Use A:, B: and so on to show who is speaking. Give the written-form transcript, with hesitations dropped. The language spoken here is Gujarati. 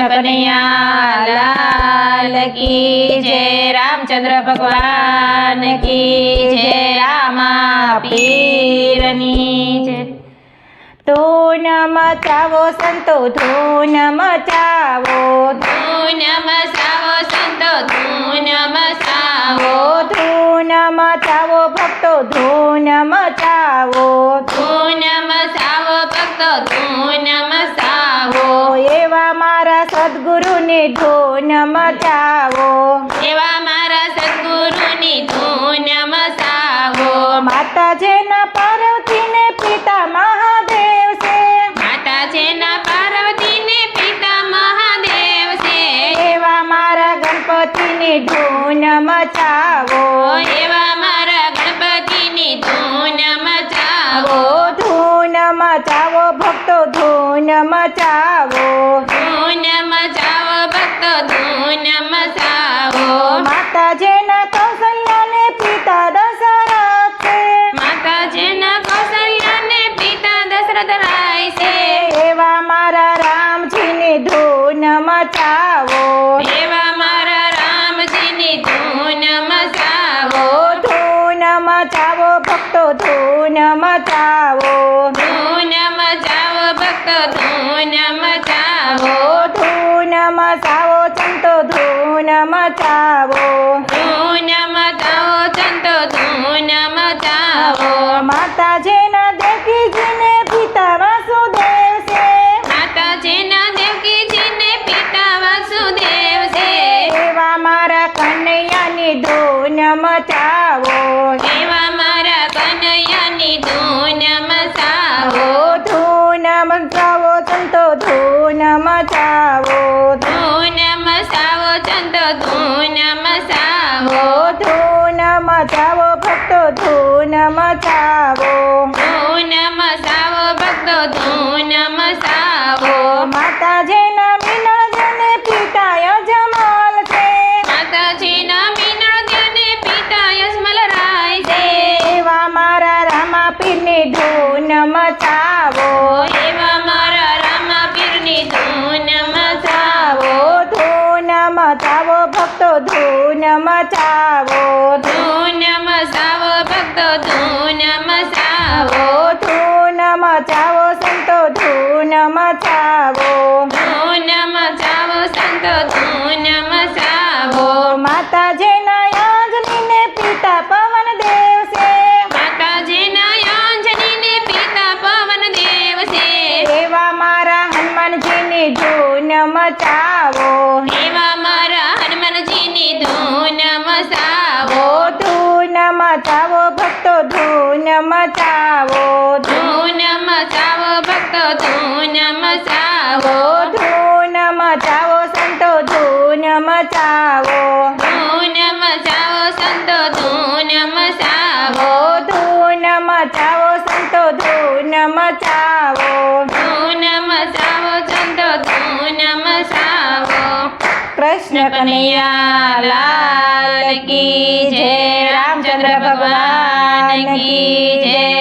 A: कन्हैया लाल की जय। रामचंद्र भगवान की जय। रामा पीરની जय।
B: ધૂન મચાવો સંતો ધૂન મચાવો,
A: ધૂન મચાવો સંતો ધૂન મચાવો,
B: ધૂન મચાવો ભક્તો ધૂન મચાવો,
A: ધૂન મચાવો ભક્તો ધૂન મચાવો,
B: એવા મારા સદગુરુને ધૂન મચાવો,
A: એવા મારા સદગુરુની ધૂન મચાવો,
B: માતાજીના પાર્વતીને પિતા મહાદેવ છે,
A: માતાજીના પાર્વતીને પિતા મહાદેવ છે,
B: એવા મારા ગણપતિની ધૂન મચાવો,
A: એવા મારા ગણપતિની ધૂન મચાવો,
B: ધૂન મચાવો ભક્તો ધૂન મચાવો,
A: ધૂન મચાવો ભક્તો ધૂન મચાવો,
B: માતાજીના કૌશલ્યાને પિતા દશરથ છે,
A: માતાજીના કૌશલ્યાને પિતા દશરથ રાય છે,
B: એવા મારા રામજીની ધૂન મચાવો,
A: એવા મારા રામજીની ધૂન મચાવો,
B: ધૂન મચાવો ભક્તો ધૂન મચાવો,
A: ધૂન મચાવો ભક્તો ધૂન મચાવો,
B: ધૂન મચાવો સંતો ધૂન મચાવો,
A: ધૂન મચાવો સંતો ધૂન મચાવો,
B: માતાજીના દેવકીજીને પિતા વાસુદેવ છે,
A: માતાજીના દેવકીજીને પિતા વાસુદેવ છે,
B: એવા મારા કનૈયાની ધૂન મચાવો,
A: એવા મારા કનૈયાની ધૂન મચાવો,
B: ધૂન મચાવો સંતો ધૂન મચાવો,
A: ધૂન મચાવો સંતો ધૂન મચાવો,
B: ધૂન મચાવો ભક્તો ધૂન મચાવો,
A: ધૂન મચાવો ભક્તો ધૂન મચાવો,
B: માતાજીના મિનળજને પિતા યજમાલ છે,
A: માતાજીના મિનળદેવને પિતા યજમલ રાય છે,
B: એવા મારા રામા પીરની ધૂન મચાવો,
A: એવા મારા રામા પીરની ધૂન મચાવો,
B: ધૂન મચાવો ભક્તો ધૂન મચાવો,
A: ધૂન મચાવો ભક્તો ધૂન મચાવો,
B: ધૂન મચાવો સંતો ધૂન મચાવો,
A: ધૂન મચાવો સંતો ધૂન મચાવો,
B: માતાજીના યાજનીને પિતા પવનદેવ છે,
A: માતાજીના યાંજનીને પિતા પવનદેવ છે,
B: એવા મારા હનુમાનજીની ધૂન મચાવો,
A: એવા મારા હનુમાનજીની ધૂન મચાવો,
B: ધૂન મચાવો ભક્તો ધૂન મચાવો,
A: ધૂન મચાવો ભક્તો ધૂન મચાવો,
B: ધૂન મચાવો સંતો ધૂન મચાવો,
A: ધૂન મચાવો સંતો ધૂન મચાવો,
B: ધૂન મચાવો સંતો ધૂન મચાવો,
A: ધૂન મચાવો સંતો ધૂન મચાવો।
B: કૃષ્ણ કનૈયા લાલ કી જય, રામચંદ્ર ભગવાન કી જય।